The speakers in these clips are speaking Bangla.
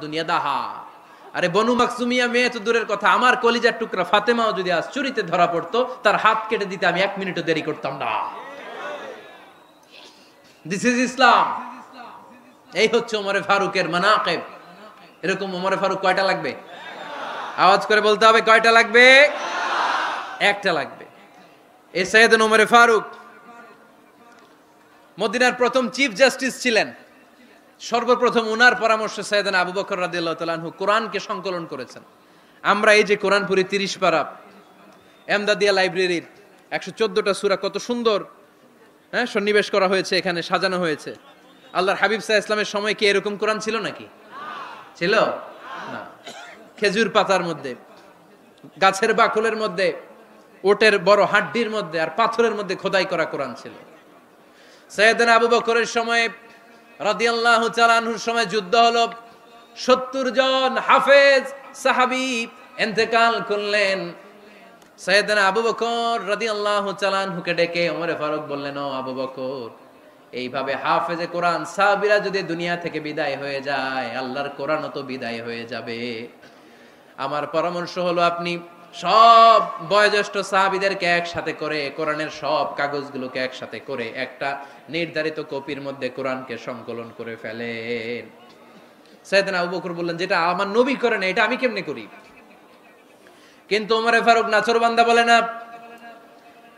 দুনিয়াদাহা। আরে বনু মাকসুমিয়া মেয়ে তো দূরের কথা, আমার কলিজার টুকরা ফাতেমাও যদি আজ চুরিতে ধরা পড়তো, তার হাত কেটে দিতে আমি 1 মিনিটও দেরি করতাম না। দিস ইজ ইসলাম। এই হচ্ছে ওমরে ফারুকের মানাকিব। এরকম ওমরে ফারুক কয়টা লাগবে? আওয়াজ করে বলতে হবে, কয়টা লাগবে? একটা লাগবে। এই সাইয়েদনা ওমরে ফারুক মদিনার প্রথম চিফ জাস্টিস ছিলেন। সর্বপ্রথম উনার পরামর্শে সাইয়েদনা আবু বকর রাদিয়াল্লাহু তাআলা আনহু কোরআনকে সংকলন করেছেন। আমরা এই যে কোরআন পড়ি 30 পারা, এমদাদিয়া লাইব্রেরির 114টা সূরা, কত সুন্দর সন্নিবেশ করা হয়েছে, এখানে সাজানো হয়েছে। আল্লাহর হাবিব সাল্লাল্লাহু আলাইহি ওয়াসাল্লামের সময় কি এরকম কোরআন ছিল নাকি? ছিল না। খেজুর পাতার মধ্যে, গাছের বাকলের মধ্যে, ওটের বড় হাড্ডির মধ্যে আর পাথরের মধ্যে খোদাই করা কোরআন ছিল। সাইয়েদনা আবু বকরের সময় রাদিয়াল্লাহু তাআলা আনহুর সময় যুদ্ধ হলো, 70 জন হাফেজ সাহাবী ইন্তেকাল করলেন। সাইয়েদনা আবু বকর রাদিয়াল্লাহু তাআলা আনহুকে ডেকে ওমরে ফারুক বললেন, ও আবু বকর, এইভাবে হাফেজে কোরআন সাহাবীরা যদি দুনিয়া থেকে বিদায় হয়ে যায়, আল্লাহর কোরআনও তো বিদায় হয়ে যাবে। আমার পরামর্শ হলো আপনি সব বয়োজ্যেষ্ঠ সাহাবীদেরকে একসাথে করে কোরআনের সব কাগজগুলোকে একসাথে করে একটা নির্ধারিত কপির মধ্যে কোরআনকে সংকলন করে ফেলেন। সাইয়েদনা আবু বকর বললেন, যেটা আমার নবী করেন এটা আমি কেমনে করি? কিন্তু ওমরে ফারুক নাছোড়বান্দা বলে না,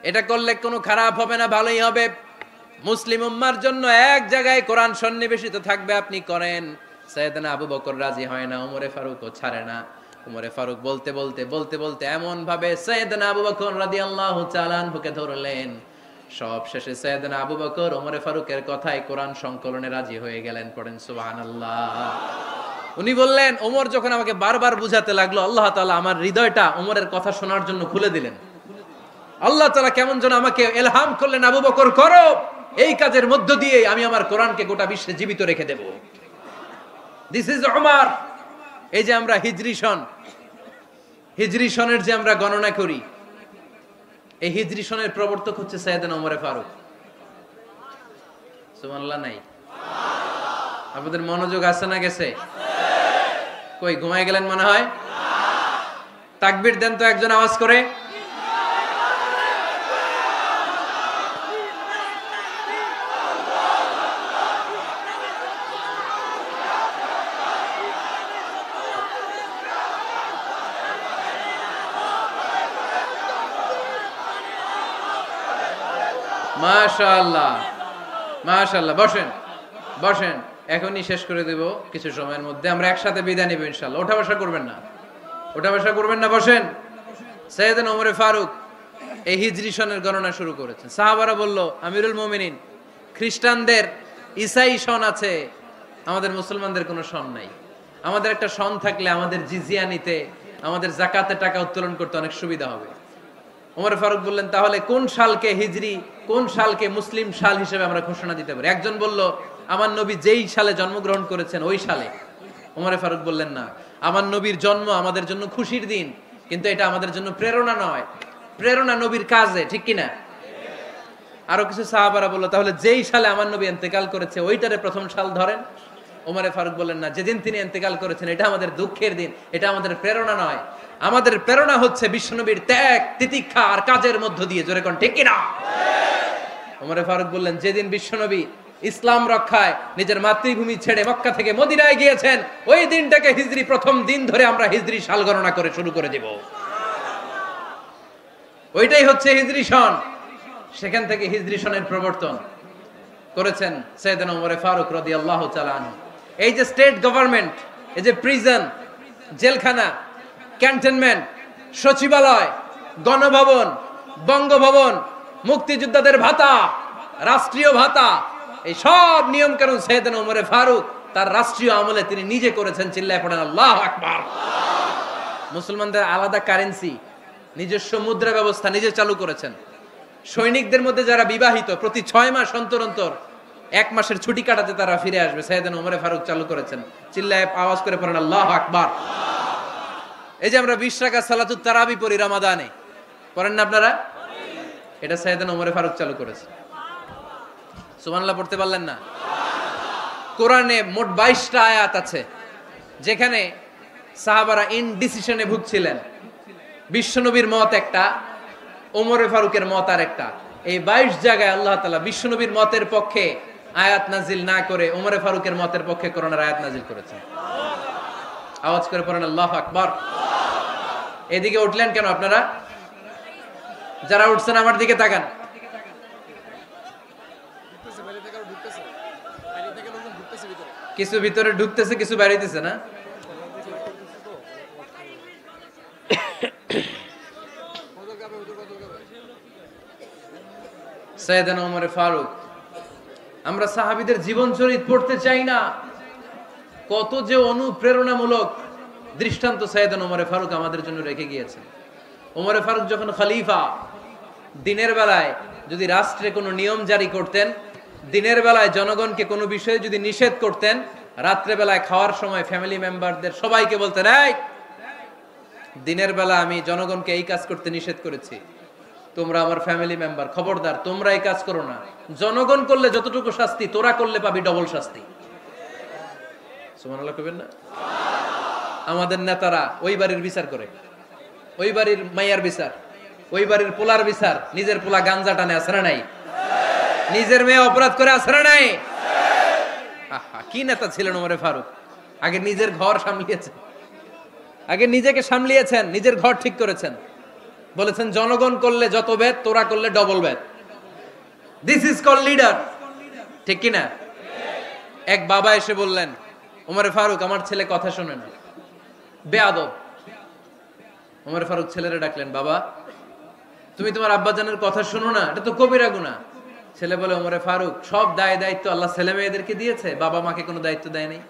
এটা করলে কোনো খারাপ হবে না, ভালোই হবে। মুসলিম উম্মার জন্য এক জায়গায় কোরআন সন্নিবেশিত থাকবে, আপনি করেন। সাইয়েদনা আবু বকর রাজি হয় না, ওমরে ফারুকও ছাড়ে না। ওমরে ফারুক বলতে বলতে বলতে বলতে এমন ভাবে সাইয়েদনা আবু বকর রাদিয়াল্লাহু তাআলা আনহুকে ধরলেন, সব শেষে সাইয়েদনা আবু বকর ওমরে ফারুকের কথায় কোরআন সংকলনে রাজি হয়ে গেলেন। পড়েন সুবহানাল্লাহ। উনি বললেন, ওমর যখন আমাকে বারবার বুঝাতে লাগলো, আল্লাহ তাআলা আমার হৃদয়টা ওমরের কথা শোনার জন্য খুলে দিলেন। আল্লাহ তাআলা কেমন যেন আমাকে ইলহাম করলেন, আবু বকর করো, এই কাজের মধ্য দিয়ে আমি আমার কোরআনকে গোটা বিশ্বে জীবিত রেখে দেব। This is Omar. এই যে আমরা হিজরি সনের যে আমরা গণনা করি, এই হিজরি সনের প্রবর্তক হচ্ছে সাইয়েদনা ওমরে ফারুক। সুবহানাল্লাহ নাই? আপনাদের মনোযোগ আছে না গেছে? কই ঘুমায় গেলেন মনে হয়? তাকবীর দেন তো একজন আওয়াজ করে। মাশাআল্লাহ মাশাআল্লাহ। বসেন বসেন, এখনই শেষ করে দেব কিছু সময়ের মধ্যে। আমরা একসাথে বিদায় নেব ইনশাআল্লাহ। ওঠা বসা করবেন না, ওঠা বসা করবেন না, বসেন। সাইয়েদনা ওমরে ফারুক এই হিজরি সনের গণনা শুরু করেছেন। সাহাবারা বলল, আমিরুল মুমিনিন, খ্রিস্টানদের ঈসাই সন আছে, আমাদের মুসলমানদের কোনো সন নাই। আমাদের একটা সন থাকলে আমাদের জিজিয়া নিতে, আমাদের যাকাতের টাকা উত্তোলন করতে অনেক সুবিধা হবে। ওমর ফারুক বললেন, তাহলে কোন সালকে হিজরি, কোন সালকে মুসলিম সাল হিসেবে আমরা ঘোষণা দিতে পারি? একজন বলল, আমার নবী যেই সালে জন্মগ্রহণ করেছেন ওই সালে। ওমর ফারুক বললেন, না, আমার নবীর জন্ম আমাদের জন্য খুশির দিন, কিন্তু এটা আমাদের জন্য প্রেরণা নয়। প্রেরণা নবীর কাজে, ঠিক কিনা? আরো কিছু সাহাবারা বলল, তাহলে যেই সালে আমার নবী ইন্তেকাল করেছে ওইটারে প্রথম সাল ধরেন। ওমর ফারুক বললেন, না, যেদিন তিনি ইন্তেকাল করেছেন এটা আমাদের দুঃখের দিন, এটা আমাদের প্রেরণা নয়। আমাদের প্রেরণা হচ্ছে বিশ্বনবীর ত্যাগ, তিতিক্ষা আর কাজের মধ্য দিয়ে। জোরে কোন ঠিক কিনা? ওমর ফারুক বললেন, যেদিন বিশ্বনবী ইসলাম রক্ষায় নিজের মাতৃভূমি ছেড়ে মক্কা থেকে মদিনায় গিয়েছেন, ওই দিনটাকে হিজরি প্রথম দিন ধরে আমরা হিজরি সাল গণনা করে শুরু করে দেব। ওইটাই হচ্ছে হিজরি সন। সেখান থেকে হিজরি সনের প্রবর্তন করেছেন সাইয়েদনা ওমর ফারুক রাদিয়াল্লাহু তাআলা আনহু। এই যে স্টেট গভর্নমেন্ট, এই যে প্রিজন, জেলখানা, ক্যান্টনমেন্ট, সচিবালয়, গণভবন, বঙ্গভবন, মুক্তিযোদ্ধাদের ভাতা, রাষ্ট্রীয় ভাতা, এই সব নিয়ম কানুন সাইয়েদনা ওমর ফারুক তার রাষ্ট্রীয় আমলে তিনি নিজে করেছেন। চিল্লায় পড়েন আল্লাহু আকবার। মুসলমানদের আলাদা কারেন্সি, নিজস্ব মুদ্রা ব্যবস্থা নিজে চালু করেছেন। সৈনিকদের মধ্যে যারা বিবাহিত, প্রতি 6 মাস অন্তর অন্তর 1 মাসের ছুটি কাটাতে তারা ফিরে আসবে, সাইয়েদনা ওমর ফারুক চালু করেছেন। চিল্লায় আওয়াজ করে পড়েন আল্লাহু আকবার। এই যে আমরা 20 রাকাত সালাতুত তারাবি পড়ি রমাদানে, পড়েন না আপনারা? এটা সাইয়েদনা ওমর ফারুক চালু করেছেন। সুবহানাল্লাহ পড়তে পারলেন না? কোরআনে মোট 22টা আয়াত আছে। যেখানে সাহাবারা ইনডিসিশনে ভুগছিলেন। বিশ্বনবীর মত একটা, ওমরে ফারুকের মত আর একটা। এই 22 জায়গায় আল্লাহ তাআলা বিশ্বনবীর মতের পক্ষে আয়াত নাজিল না করে ওমরে ফারুকের মতের পক্ষে করোনার আয়াত নাজিল করেছেন। আওয়াজ করে পড়েন আল্লাহু আকবার। এদিকে উঠলেন কেন আপনারা? যারা উঠছেন আমার দিকে তাকান। কিছু ভিতরে ঢুকতেছে, কিছু বাইরেতেছে না? সাইয়েদনা ওমর ফারুক, আমরা সাহাবীদের জীবন চরিত পড়তে চাই না, কত যে অনুপ্রেরণামূলক দৃষ্টান্ত সাইয়েদনা ওমর ফারুক আমাদের জন্য রেখে গিয়েছেন। ওমর ফারুক যখন খলিফা, দিনের বেলায় যদি রাষ্ট্রে কোনো নিয়ম জারি করতেন, দিনের বেলায় জনগণকে কোনো বিষয়ে যদি নিষেধ করতেন, রাত্রে বেলায় খাওয়ার সময় ফ্যামিলি মেম্বারদের সবাইকে বলতেন, এই দিনের বেলা আমি জনগণকে এই কাজ করতে নিষেধ করেছি, তোমরা আমার ফ্যামিলি মেম্বার, খবরদার তোমরা এই কাজ করো না। জনগণ করলে যতটুকু শাস্তি, তোরা করলে পাবি ডবল শাস্তি। সুবহানাল্লাহ কইবেন না? আমাদের নেতারা ওই বাড়ির বিচার করে, ওই বাড়ির মাইয়ার বিচার, ওই বাড়ির পোলার বিচার, নিজের পোলা গাঞ্জা টানে আছে না নাই? নিজের মেয়ে অপরাধ করে আছে না নাই? আহা, কি নেতা ছিলেন ওমর ফারুক! আগে নিজের ঘর সামলিয়েছেন, আগে নিজেকে সামলিয়েছেন, নিজের ঘর ঠিক করেছেন। বলেছেন জনগণ করলে যত বেদ, তোরা করলে double Veda. This is call leader. ঠিক কিনা? এক বাবা এসে বললেন, ওমর ফারুক আমার ছেলে কথা শোনে না, বেয়াদব। ওমর ফারুক ছেলেরে ডাকলেন, বাবা তুমি তোমার আব্বাজানের কথা শোনো না, এটা তো কবিরা গুনাহ। ছেলে বলে, ওমর ফারুক সব দায়িত্ব আল্লাহ ছেলে মেয়েদেরকে দিয়েছে, বাবা মাকে কোনো দায়িত্ব দেয় নাই।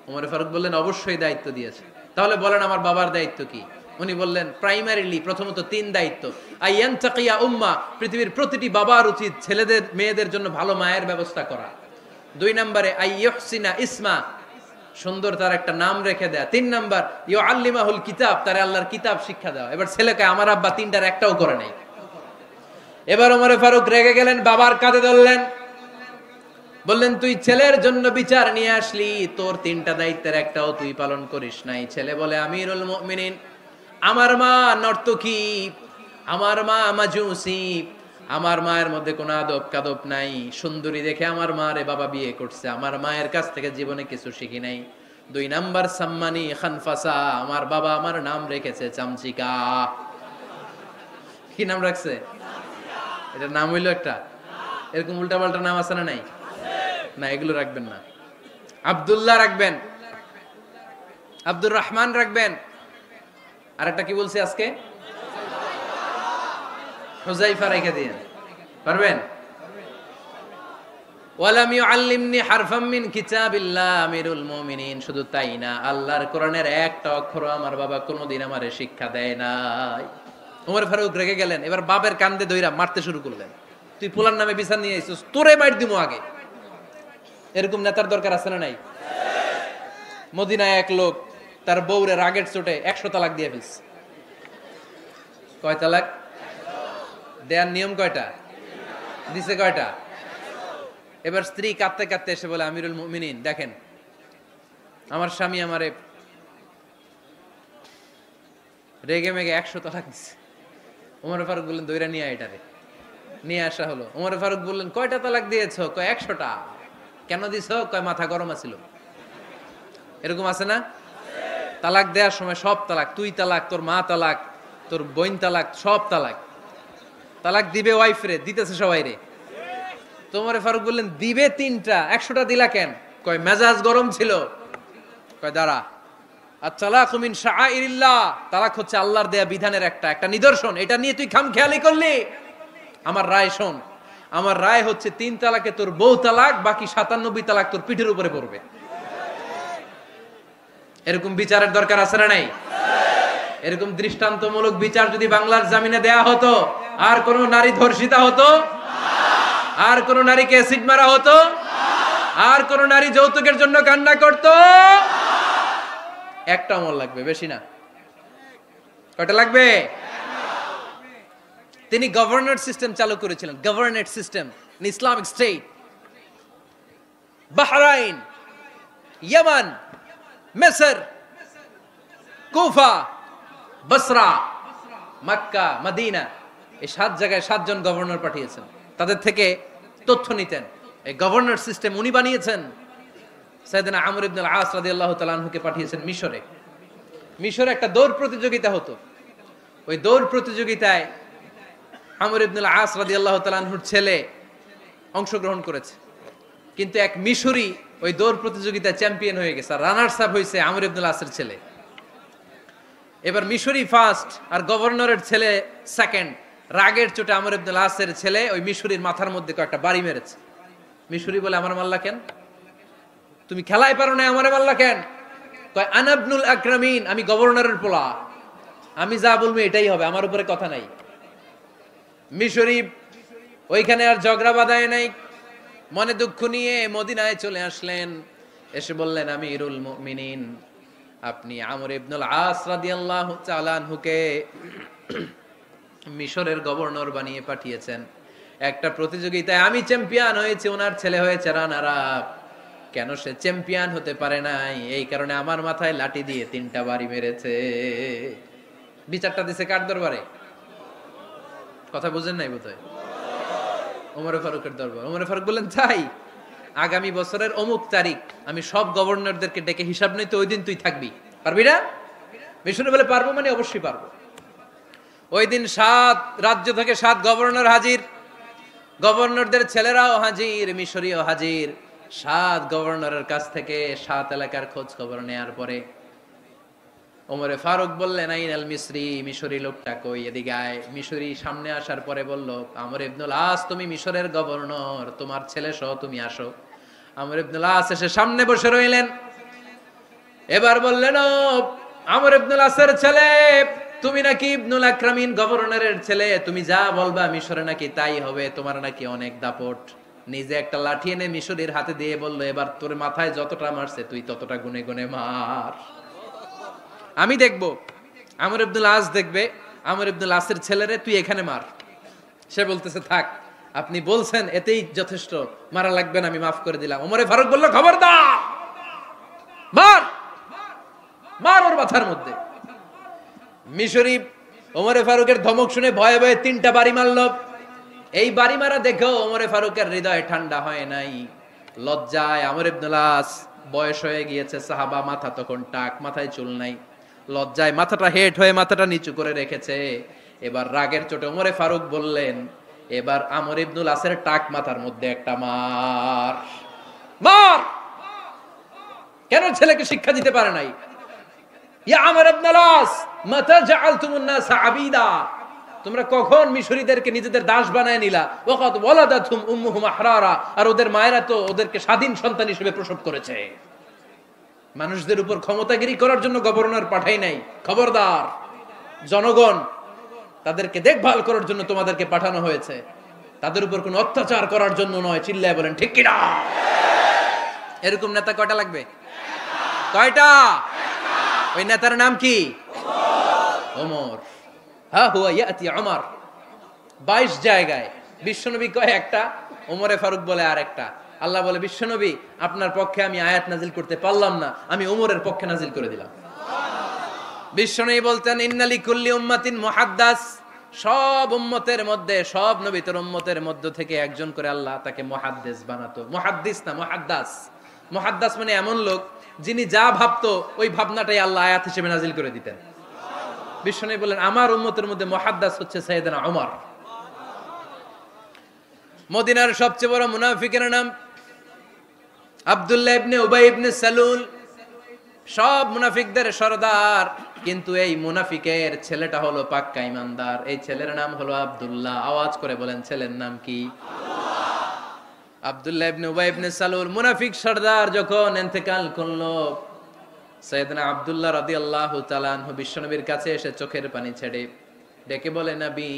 ওমর ফারুক বললেন, অবশ্যই দায়িত্ব দিয়েছে। তাহলে বলেন আমার বাবার দায়িত্ব কি? উনি বললেন, প্রাইমারিলি প্রথমত 3 দায়িত্ব। আইয়ানতাকিয়া উম্মা, পৃথিবীর প্রতিটি বাবার উচিত ছেলেদের মেয়েদের জন্য ভালো মায়ের ব্যবস্থা করা। 2 নম্বরে আইয়ুহসিনা ইসমা, সুন্দর তার একটা নাম রেখে দেয়া। 3 নাম্বার ইউআল্লিমাহুল কিতাব, তার আল্লাহর কিতাব শিক্ষা দেওয়া। এবার ছেলেকে আমার আব্বা 3টার একটাও করে নাই। এবার ওমর ফারুক রেগে গেলেন, বাবার কাঁধে ধরলেন, বললেন তুই ছেলের জন্য বিচার নিয়ে আসলি, তোর 3টা দায়িত্বের একটাও তুই পালন করিস নাই। ছেলে বলে, আমিরুল মুমিনিন, আমার মা নর্তকী, আমার মা মাজুসি, আমার মায়ের মধ্যে কোনো আদব কাদব নাই, সুন্দরী দেখে আমার মারে বাবা বিয়ে করছে, আমার মায়ের কাছ থেকে জীবনে কিছু শিখি নাই। 2 নাম্বার সাম্মানি খানফাসা, আমার বাবা আমার নাম রেখেছে চামচিকা। কি নাম রাখছে? এটা নাম হইলো একটা? এরকম উল্টা পাল্টা নাম আছে না নাই? না, এগুলো রাখবেন না। আব্দুল্লাহ রাখবেন, আব্দুর রহমান রাখবেন, আর একটা কি বলছি আজকে? হুযায়ফা রেখে দিয়েন, পারবেন? ওয়ালাম ইউআল্লিমনি হারফাম মিন কিতাবিল্লাহ আমিরুল মুমিনিন, শুধু তাই না, আল্লাহর কোরআনের একটা অক্ষর আমার বাবা কোনোদিন আমারে শিক্ষা দেয় নাই। ওমর ফারুক রেগে গেলেন, এবার বাপের কান্দে ধইরা মারতে শুরু করলেন। তুই পোলার নামে বিচার নিয়ে আইছিস, তোরে মাইর দিমু আগে। এরকম নেতার দরকার আছে না নাই? মদিনায় এক লোক তার বউরে রাগের চোটে 100 তালাক দিয়ে ফেলছে। কয় তালাক দেয়ার নিয়ম? কয়টা দিছে? কয়টা? এবার স্ত্রী কাঁদতে কাঁদতে এসে বলে, আমিরুল মুমিনিন দেখেন, আমার স্বামী আমারে রেগে মেগে 100 তালাক দিছে। ওমর ফারুক বললেন, দইরা নিয়ে এটারে। নিয়ে আসা হলো। ওমর ফারুক বললেন, কয়টা তালাক দিয়েছ? কয় 100টা। কেন দিছ? কয় মাথা গরম আছিল। এরকম আছে না? তালাক দেওয়ার সময় সব তালাক, তুই তালাক, তোর মা তালাক, তোর বোন তালাক, সব তালাক। তালাক দিবে ওয়াইফ রে, দিতেছে সবাই রে। তো ওমর ফারুক বললেন, দিবে 3টা, 100টা দিলা কেন? কয় মেজাজ গরম ছিল। কয় দাঁড়া, আত-তালাকু মিন শাআইরিল্লাহ, তালাক হচ্ছে আল্লাহর দেয়া বিধানের একটা নিদর্শন, এটা নিয়ে তুই খামখেয়ালি করলি। আমার রায় শোন, আমার রায় হচ্ছে 3 তালাকে তোর বউ তালাক, বাকি 97 তালাক তোর পিঠের উপরে পড়বে। এরকম বিচারের দরকার আছে না নাই? এরকম দৃষ্টান্তমূলক বিচার যদি বাংলার জমিনে দেয়া হতো, আর কোন নারী ধর্ষিতা হতো? আর কোন নারীকে অ্যাসিড মারা হতো? আর কোন নারী যৌতুকের জন্য কান্না করতো? একটা আমল লাগবে, বেশি না। কয়টা লাগবে? তিনি গভর্নর সিস্টেম চালু করেছিলেন, governor system, Islamic State. Bahrain, Yemen, মিসর, কুফা, বসরা, মক্কা, মদিনা, এই 7 জায়গায় 7 জন গভর্নর পাঠিয়েছেন। তাদের থেকে তথ্য নিতেন। এই গভর্নর সিস্টেম উনি বানিয়েছেন। সাইয়েদনা আমর ইবনে আল আস রাদিয়াল্লাহু তাআলা আনহুকে পাঠিয়েছেন মিশরে। মিশরে একটা দৌড় প্রতিযোগিতা হতো। ওই দৌড় প্রতিযোগিতায় আমর ইবনে আল আস রাদিয়াল্লাহু তাআলা আনহুর ছেলে অংশগ্রহণ করেছে, কিন্তু এক মিশরি ওই দৌড় প্রতিযোগিতায় চ্যাম্পিয়ন হয়ে গেছে। রানার্স আপ হয়েছে আমর ইবনে আল আসের ছেলে। এবার মিশরি ফার্স্ট আর গভর্নরের ছেলে সেকেন্ড। রাগের চোটে আমর ইবনে আল আসের ছেলে ওই মিশরির মাথার মধ্যে কয়েকটা বাড়ি মেরেছে। মিশরি বলে, আমার মাল্লা কেন? তুমি খেলায় পারো না, আমারে মাল্লা কেন? কয় আনা ইবনুল আকরামিন, আমি গভর্নরের পোলা, আমি যা বলবো এটাই হবে, আমার উপরে কথা নাই। মিশরি ওইখানে আর ঝগড়া বাঁধায় নাই, মনে দুঃখ নিয়ে মদিনায় চলে আসলেন। এসে বললেন, আমিরুল মুমিনিন, আপনি আমর ইবনুল আস রাদিয়াল্লাহু তাআলা আনহুকে মিশরের গভর্নর বানিয়ে পাঠিয়েছেন। একটা প্রতিযোগিতায় আমি চ্যাম্পিয়ন হয়েছি, ওনার ছেলে হয়েছে রানার আপ। কেন সে চ্যাম্পিয়ন হতে পারে নাই? এই কারণে আমার মাথায় লাঠি দিয়ে 3টা বাড়ি মেরেছে। বিচারটা দিছে কার দরবারে? কথা বুঝেন নাই বোধহয়? ওমর ফারুকের দরবার। ওমর ফারুক বললেন, তাই আগামী বছরের অমুক তারিখ আমি সব গভর্নরদেরকে ডেকে হিসাব নেই, তো ওই দিন তুই থাকবি, পারবি না? মিশরে বলে, পারবো মানে অবশ্যই পারবো। ওই দিন 7 রাজ্য থেকে 7 গভর্নর হাজির, গভর্নরদের ছেলেরাও হাজির, মিশরীয় হাজির। 7 গভর্নরের কাছ থেকে 7 এলাকার খোঁজ খবর নেয়ার পরে ওমরে ফারুক বললেন, আইনাল মিসরি, মিশরি লোকটা কই, এদিকে আয়। মিশরি সামনে আসার পরে বলল, আমর ইবনুল আস, তুমি মিশরের গভর্নর, তোমার ছেলে সহ তুমি আসো। আমর ইবনুল আস এসে সামনে বসে রইলেন। এবার বললেন, ও আমর ইবনুল আসের ছেলে, তুমি নাকি ইবনুল আকরামিন গভর্নরের ছেলে, তুমি যা বলবা মিশরে নাকি তাই হবে, তোমার নাকি অনেক দাপট। নিজে একটা লাঠি এনে মিশরীর হাতে দিয়ে বলল, এবার তোর মাথায় যতটা মারছে তুই ততটা গুনে গুনে মার, আমি দেখবো। আমর ইবনুল আস দেখবে, আমর ইবনুল আসের ছেলেরে তুই এখানে মার। সে বলতেছে, থাক, আপনি বলছেন এতেই যথেষ্ট, মারা লাগবে না, আমি মাফ করে দিলাম। ওমরে ফারুক বলল, খবরদার, মার, মার ওর মাথার মধ্যে। মিশরি ওমরে ফারুকের ধমক শুনে ভয়ে ভয়ে 3টা বাড়ি মারল। এই বাড়ি মারা দেখেও ওমরে ফারুকের হৃদয় ঠান্ডা হয় নাই। লজ্জায় আমর ইবনুল আস, বয়স হয়ে গিয়েছে, সাহাবা, মাথা তখন টাক, মাথায় চুল নাই, লজ্জায় মাথাটা হেট হয়ে মাথাটা নিচু করে রেখেছে। এবার রাগের চোটে ওমরে ফারুক বললেন, এবার আমর ইবনুল আসের টাক মাথার মধ্যে একটা মার, মার। কেন ছেলেকে শিক্ষা দিতে পারে নাই? ইয়া আমর ইবনুল আস, মাতা জাআলতুমুন নাস আবিদা, তোমরা কখন মিশরীদেরকে নিজেদের দাস বানায় নিলা? ওয়াকাদ ওয়ালাদাতুম উম্মুহুম আহরারা, আর ওদের মায়েরা তো ওদেরকে স্বাধীন সন্তান হিসেবে প্রসব করেছে। মানুষদের উপর ক্ষমতাগিরি করার জন্য গভর্নর পাঠাই নাই। খবরদার, জনগণ, তাদেরকে দেখভাল করার জন্য তোমাদেরকে পাঠানো হয়েছে, তাদের উপর কোনো অত্যাচার করার জন্য নয়। চিল্লায় বলেন ঠিক কিনা? এরকম নেতা কয়টা লাগবে? কয়টা? ওই নেতার নাম কি? ওমর। হা হুয়া ইয়াতি ওমর। 22 জায়গায় বিশ্বনবী কয় একটা, ওমরে ফারুক বলে আর একটা। আল্লাহ বলে, বিশ্বনবী, আপনার পক্ষে আমি আয়াত নাজিল করতে পারলাম না, আমি ওমরের পক্ষে নাজিল করে দিলাম। বিশ্বনবী বলতেন, ইন্নালি কুল্লি উম্মাতিন মুহাদ্দাস, সব উম্মতের মধ্যে, সব নবীর উম্মতের মধ্য থেকে একজন করে আল্লাহ তাকে মুহাদ্দিস বানাতো। মুহাদ্দিস না, মুহাদ্দাস। মুহাদ্দাস মানে এমন লোক যিনি যা ভাবতো ওই ভাবনাটাই আল্লাহ আয়াত হিসেবে নাজিল করে দিতেন। বিশ্বনবী বলেন, আমার উম্মতের মধ্যে মুহাদ্দাস হচ্ছে সাইয়েদনা ওমর। মদিনার সবচেয়ে বড় মুনাফিকের নাম আব্দুল্লাহ ইবনে উবাই ইবনে সালুল, সব মুনাফিকদের সরদার। কিন্তু এই মুনাফিকের ছেলেটা হলো পাক্কা ইমানদার। এই ছেলের নাম হলো আব্দুল্লাহ। আওয়াজ করে বলেন, ছেলের নাম কি? আব্দুল্লাহ ইবনে উবাই ইবনে সালুল, মুনাফিক সরদার যখন ইন্তেকাল করলো, সাইয়েদনা আব্দুল্লাহ রাদিয়াল্লাহু তাআলা আনহু বিশ্বনবীর কাছে এসে চোখের পানি ছেড়ে ডেকে বলে, নবী,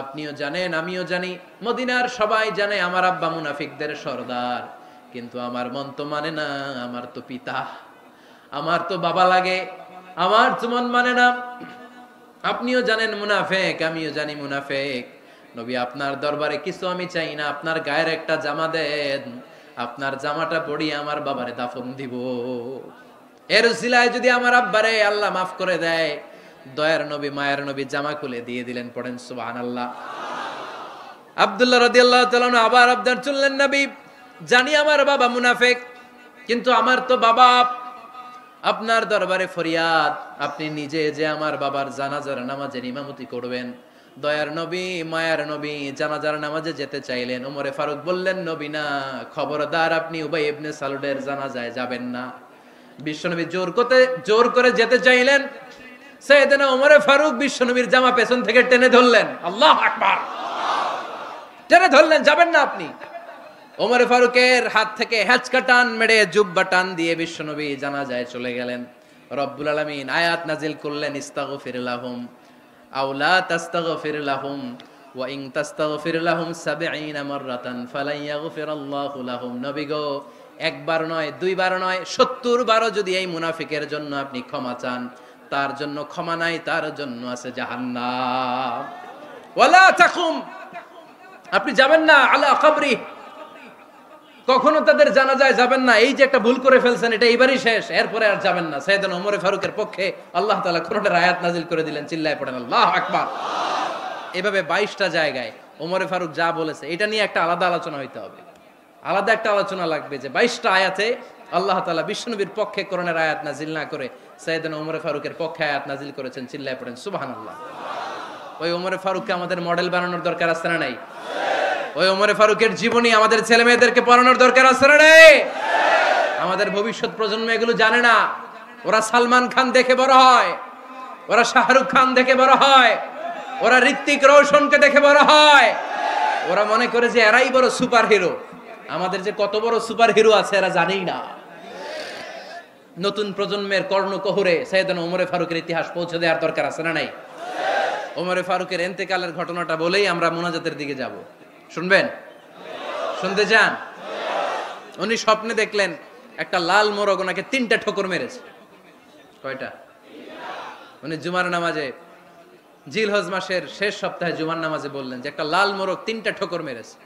আপনিও জানেন, আমিও জানি, মদিনার সবাই জানে আমার আব্বা মুনাফিকদের সরদার, কিন্তু আমার মন তো মানে না, আমার তো পিতা, আমার তো বাবা লাগে, আমার তো মন মানে না। আপনিও জানেন মুনাফিক, আমিও জানি মুনাফিক। নবী, আপনার দরবারে কিছু আমি চাই না, আপনার গায়ের একটা জামা দেন, আপনার জামাটা পরিয়ে আমার বাবারে দাফন দিব। এর উসিলায় যদি আমার আব্বারে আল্লাহ মাফ করে দেয়, দয়ার নবী মায়ের নবী জামা খুলে দিয়ে দিলেন, পড়েন সুবহানাল্লাহ। আব্দুল্লাহ রাদিয়াল্লাহু তাআলা আবার আবদার চললেন, নবী জানি আমার বাবা মুনাফিক, কিন্তু আমার তো বাবা, আপনার দরবারে ফরিয়াদ, আপনি নিজে যে আমার বাবার জানাজার নামাজের ইমামতি করবেন। দয়ার নবী মায়ার নবী জানাজার নামাজে যেতে চাইলেন। ওমরে ফারুক বললেন, নবী না, খবরদার আপনি উবাই ইবনে সালুলের জানাজায় যাবেন না। বিশ্বনবী জোর করে যেতে চাইলেন। সাইয়েদনা ওমরে ফারুক বিশ্বনবীর জামা পেছন থেকে টেনে ধরলেন, আল্লাহু আকবার, টেনে ধরলেন, যাবেন না আপনি। ওমর ফারুকের হাত থেকে হ্যাচকা টান মেরে জুব্বা টান দিয়ে বিশ্বনবী জানাজায় চলে গেলেন। রব্বুল আলামিন আয়াত নাজিল করলেন, ইস্তাগফির লাহুম আও লা তাস্তাগফির লাহুম ওয়া ইন তাস্তাগফির লাহুম ৭০ মাররাতান ফালান ইয়াগফিরাল্লাহু লাহুম। নবী গো, একবার নয়, দুইবার নয়, ৭০ বারও যদি এই মুনাফিকের জন্য আপনি ক্ষমা চান, তার জন্য ক্ষমা নাই, তার জন্য আছে জাহান্নাম। ওয়ালা তাকুম, আপনি যাবেন না আলা কবরি, কখনো তাদের জানাজায় যাবেন না। এই যে একটা ভুল করে ফেলছেন, এটা এইবারই শেষ, এরপরে আর যাবেন না। সাইয়েদনা ওমর ফারুকের পক্ষে আল্লাহ তাআলা কোরআনের আয়াত নাজিল করে দিলেন, চিল্লায় পড়েন আল্লাহু আকবার। এভাবে 22টা জায়গায় ওমর ফারুক যা বলেছে, এটা নিয়ে একটা আলাদা আলোচনা হইতে হবে, আলাদা একটা আলোচনা লাগবে যে 22টা আয়াতে আল্লাহ তাআলা বিশ্বনবীর পক্ষে কোরআনের আয়াত নাজিল না করে সাইয়েদনা ওমর ফারুকের পক্ষে আয়াত নাজিল করেছেন, চিল্লায় পড়েন সুবহানাল্লাহ। ওই ওমর ফারুককে আমাদের মডেল বানানোর দরকার আছে না নাই? ওই ওমর ফারুকের জীবনী আমাদের ছেলে মেয়েদেরকে পড়ানোর দরকার আছে না নাই? আমাদের ভবিষ্যৎ প্রজন্ম এগুলো জানে না। ওরা সালমান খান দেখে বড় হয়, ওরা শাহরুখ খান দেখে বড় হয়, ওরা ঋত্বিক রোশনকে দেখে বড় হয়, ওরা মনে করে যে এরাই বড় সুপার হিরো। আমাদের যে কত বড় সুপার হিরো আছে এরা জানেই না। নতুন প্রজন্মের কর্ণকহরে সাইয়েদনা ওমর ফারুকের ইতিহাস পৌঁছে দেওয়ার দরকার আছে না নাই? ওমর ফারুকের ইন্তেকালের ঘটনাটা বলেই আমরা মুনাজাতের দিকে যাব। শুনবেন? শুনতে চান? উনি স্বপ্নে দেখলেন একটা লাল মোরগ ওনাকে 3টা ঠোকর মেরেছে। কয়টা? উনি জুমার নামাজে, জিলহজ মাসের শেষ সপ্তাহে জুমার নামাজে বললেন যে একটা লাল মোরগ 3টা ঠোকর মেরেছে।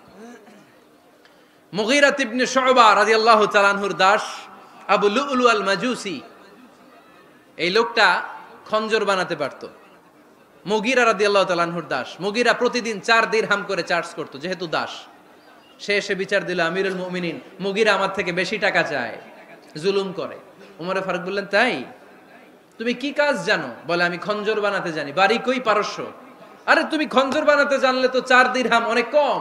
মুগীরা ইবনে শুবা রাদিয়াল্লাহু তাআলা আনহুর দাস আবু লুলু আল মাজুসি, এই লোকটা খঞ্জর বানাতে পারতো। মুগীরা রাদিয়াল্লাহু তাআলা আনহুর দাস। মুগীরা প্রতিদিন 4 দিরহাম করে চার্জ করতো, যেহেতু দাস। সে এসে বিচার দিল, আমিরুল মুমিনিন, মুগীরা আমার থেকে বেশি টাকা চায়, জুলুম করে। ওমর ফারুক বললেন, তাই? তুমি কি কাজ জানো? বলে, আমি খঞ্জর বানাতে জানি। বাড়ি কই? পারস্য। আরে তুমি খঞ্জর বানাতে জানলে তো 4 দিরহাম অনেক কম,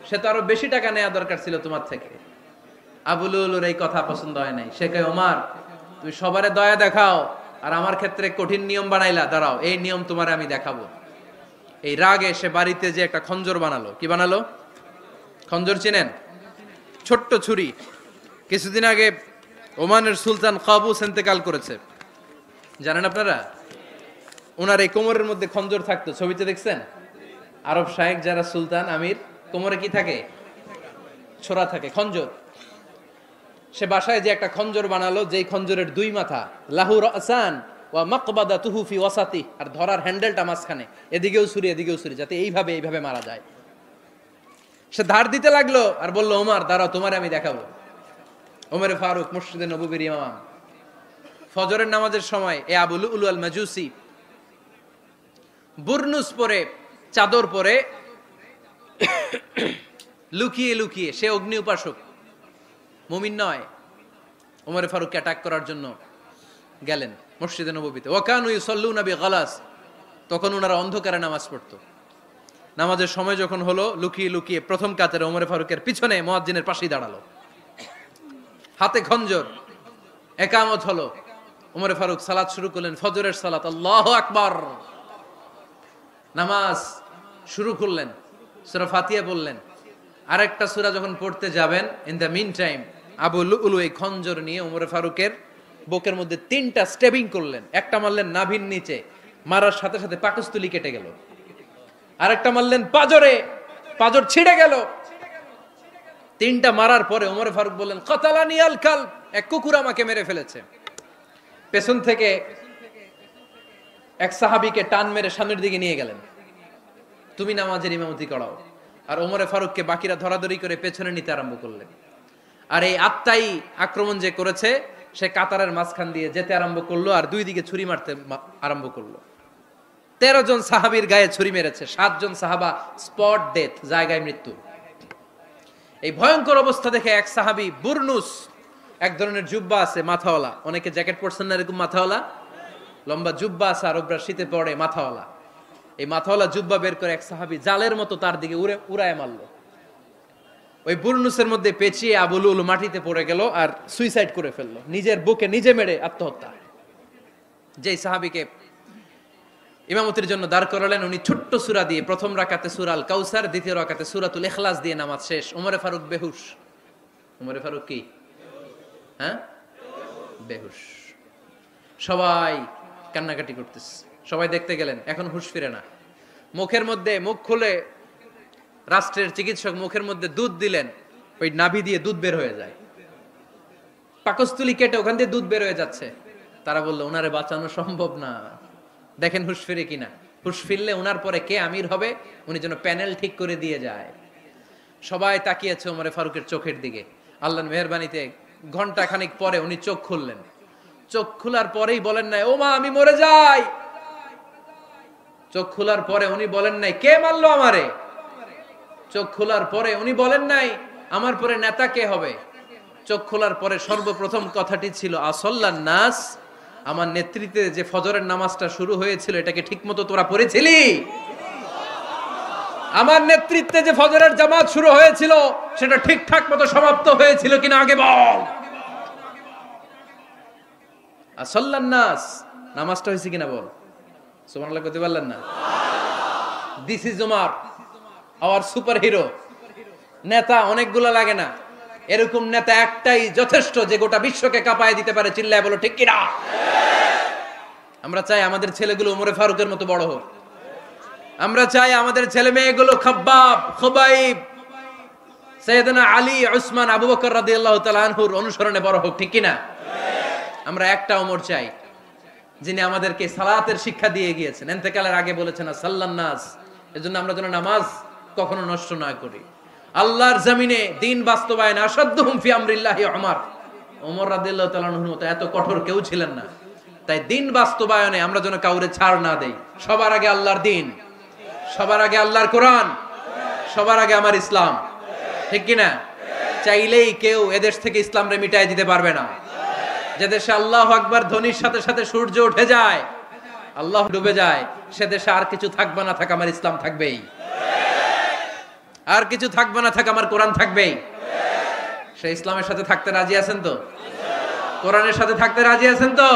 সে তো আরো বেশি টাকা নেওয়া দরকার ছিল তোমার থেকে। আবু লুলুর এই কথা পছন্দ হয় নাই। সে কয়, ওমর তুমি সবারে দয়া দেখাও, আর আমার ক্ষেত্রে কঠিন নিয়ম বানাইলা, দাঁড়াও এই নিয়ম তোমারে আমি দেখাবো। এই রাগে সে বাড়িতে যে একটা খঞ্জর বানালো। কি বানালো? খঞ্জর চিনেন? ছোট্ট ছুরি। কিছুদিন আগে ওমানের সুলতান কাবুস ইন্তেকাল করেছে, জানেন আপনারা? ওনার এই কোমরের মধ্যে খঞ্জর থাকতো, ছবিতে দেখছেন? আরব শায়েখ যারা সুলতান আমির, কোমরে কি থাকে? ছোরা থাকে, খঞ্জর। সে বাসায় যে একটা খঞ্জর বানালো, যেই খঞ্জরের 2 মাথা, লাহু রাসান ওয়া মাকবাদাতুহু ফি ওয়াসাতি, আর ধরার হ্যান্ডেলটা মাঝখানে, এদিকেও ছুরি এদিকেও ছুরি, যাতে এইভাবে মারা যায়। সে ধার দিতে লাগলো আর বলল, ওমর দাঁড়াও, তোমারে আমি দেখাবো। ওমর ফারুক মসজিদে নববীর ইমাম, ফজরের নামাজের সময় এ আবু লুলু আল মাজুসি বুরনুস পরে, চাদর পরে, লুকিয়ে লুকিয়ে, সে অগ্নি উপাসক, মুমিন নয়। ওমর ফারুককে অ্যাটাক করার জন্য গেলেন মসজিদে নববীতে। ওয়াকানু ইউসাল্লুনা বিগালাস, তখন ওনারা অন্ধকারে নামাজ পড়তো। নামাজের সময় যখন হলো, লুকিয়ে লুকিয়ে প্রথম কাতারে ওমর ফারুকের পিছনে মুয়াজ্জিনের পাশেই দাঁড়ালো, হাতে খঞ্জর। একামত হলো, ওমর ফারুক সালাত শুরু করলেন, ফজরের সালাত, আল্লাহু আকবার। নামাজ শুরু করলেন, সূরা ফাতিহা বললেন। আরেকটা সূরা যখন পড়তে যাবেন, in the meantime Abu Lulu এই খঞ্জর নিয়ে ওমর ফারুকের বুকের মধ্যে 3টা স্টেবিং করলেন। একটা মারলেন নাভির নিচে, মারার সাথে সাথে পাকস্থলী কেটে গেল। আরেকটা মারলেন পাজরে, পাজর ছিঁড়ে গেল। 3টা মারার পরে ওমর ফারুক বললেন, কাতালানি আল কালব, এক কুকুর আমাকে মেরে ফেলেছে। পেছন থেকে এক সাহাবীকে টান মেরে সামনের দিকে নিয়ে গেলেন, তুমি নামাজের ইমামতি করাও। আর ওমর ফারুককে বাকিরা ধরাধরি করে পেছনে নিতে আরম্ভ করলেন। আর এই আত্মাই আক্রমণ যে করেছে, সে কাতারের মাঝখান দিয়ে যেতে আরম্ভ করলো আর দুই দিকে ছুরি মারতে আরম্ভ করলো। 13 জন সাহাবীর গায়ে ছুরি মেরেছে, 7 জন সাহাবা স্পট ডেথ, জায়গায় মৃত্যু। এই ভয়ঙ্কর অবস্থা দেখে এক সাহাবী বুরনুস, এক ধরনের জুব্বা আছে মাথাওয়ালা, অনেকে জ্যাকেট পরছেন না এরকম মাথাওয়ালা, লম্বা জুব্বা আছে আরবরা শীতে পরে মাথাওয়ালা, এই মাথাওয়ালা জুব্বা বের করে এক সাহাবী জালের মতো তার দিকে উড়ায় মারলো। ওই বুরনুসের মধ্যে পেঁচিয়ে আবু লুলু মাটিতে পড়ে গেল আর সুইসাইড করে ফেললো, নিজের বুকে নিজে মেরে আত্মহত্যা। যেই সাহাবীকে ইমামতির জন্য দাঁড় করালেন, উনি ছোট্ট সূরা দিয়ে প্রথম রাকাতে সূরা আল কাউসার, দ্বিতীয় রাকাতে সূরাতুল ইখলাস দিয়ে নামাজ শেষ। ওমরে ফারুক বেহুশ। ওমরে ফারুক কি? হ্যাঁ, বেহুশ। সবাই কান্নাকাটি করতেছে, সবাই দেখতে গেলেন, এখন হুঁশ ফিরে না। মুখের মধ্যে, মুখ খুলে রাষ্ট্রের চিকিৎসক মুখের মধ্যে দুধ দিলেন, ওই নাভি দিয়ে দুধ বের হয়ে যায়, পাকস্থলী কেটে ওখান দিয়ে দুধ বের হয়ে যাচ্ছে। তারা বললো ওনারে বাঁচানো সম্ভব না, দেখেন হুঁশ ফিরে কিনা। হুঁশ ফিরলে ওনার পরে কে আমির হবে, উনি যেন প্যানেল ঠিক করে দিয়ে যায়। সবাই তাকিয়েছে ওমরে ফারুকের চোখের দিকে। আল্লাহর মেহেরবানিতে ঘন্টা খানিক পরে উনি চোখ খুললেন। চোখ খোলার পরেই বলেন নাই ও মা আমি মরে যাই। চোখ খোলার পরে উনি বলেন নাই কে মারলো আমারে। চোখ খোলার পরে উনি বলেন নাই আমার পরে নেতা কে হবে। চোখ খোলার পরে সর্বপ্রথম কথাটি ছিল আসল্লান নাস, আমার নেতৃত্বে যে ফজরের নামাজটা শুরু হয়েছিল এটাকে ঠিকমতো তোরা পড়েছিলি? আমার নেতৃত্বে যে ফজরের জামাত শুরু হয়েছিল সেটা ঠিকঠাক মতো সমাপ্ত হয়েছিল কিনা আগে বল। আসল্লান নাস, নামাজটা হয়েছে কিনা বল। সুবহানাল্লাহ কইতে পারলেন না? This is Umar, hour super hero. নেতা অনেকগুলো লাগে না, এরকম নেতা একটাই যথেষ্ট যে গোটা বিশ্বকে কাঁপায় দিতে পারে। চিল্লায় বলো ঠিক কিনা? আমরা চাই আমাদের ছেলেগুলো ওমরে ফারুকের মতো বড় হোক। আমরা চাই আমাদের ছেলে মেয়েগুলো খাব্বাব, খুবাইব, সাইয়েদনা আলী, উসমান, আবু বকর রাদিয়াল্লাহু তাআলা আনহুর অনুসরণে বড় হোক, ঠিক কিনা? আমরা একটা ওমর চাই যিনি আমাদেরকে সালাতের শিক্ষা দিয়ে গিয়েছেন, ইন্তেকালের আগে বলেছেন সাল্লান নাস। এজন্য আমরা যেন নামাজ কখনো নষ্ট না করি। আল্লাহর জমিনে দিন বাস্তবায়ন আসাদ্দুহুম ফি আমরিল্লাহি উমর। ওমর রাদিয়াল্লাহু তাআলা আনহুর মতো এত কঠোর কেউ ছিলেন না। তাই দিন বাস্তবায়নে আমরা যেন কাউরে ছাড় না দেই। সবার আগে আল্লাহর দিন, সবার আগে আল্লাহর কোরআন, সবার আগে আমার ইসলাম, ঠিক কিনা? চাইলেই কেউ এদেশ থেকে ইসলামরে মিটাই দিতে পারবে না। যে দেশে আল্লাহু আকবার ধ্বনির সাথে সাথে সূর্য উঠে যায়, আল্লাহ ডুবে যায়, সে দেশে আর কিছু থাকবে না থাক আমার ইসলাম থাকবেই, আর কিছু থাকবে না থাক আমার কোরআন থাকবেই। সে ইসলামের সাথে থাকতে রাজি আছেন তো? কোরআনের সাথে থাকতে রাজি আছেন তো?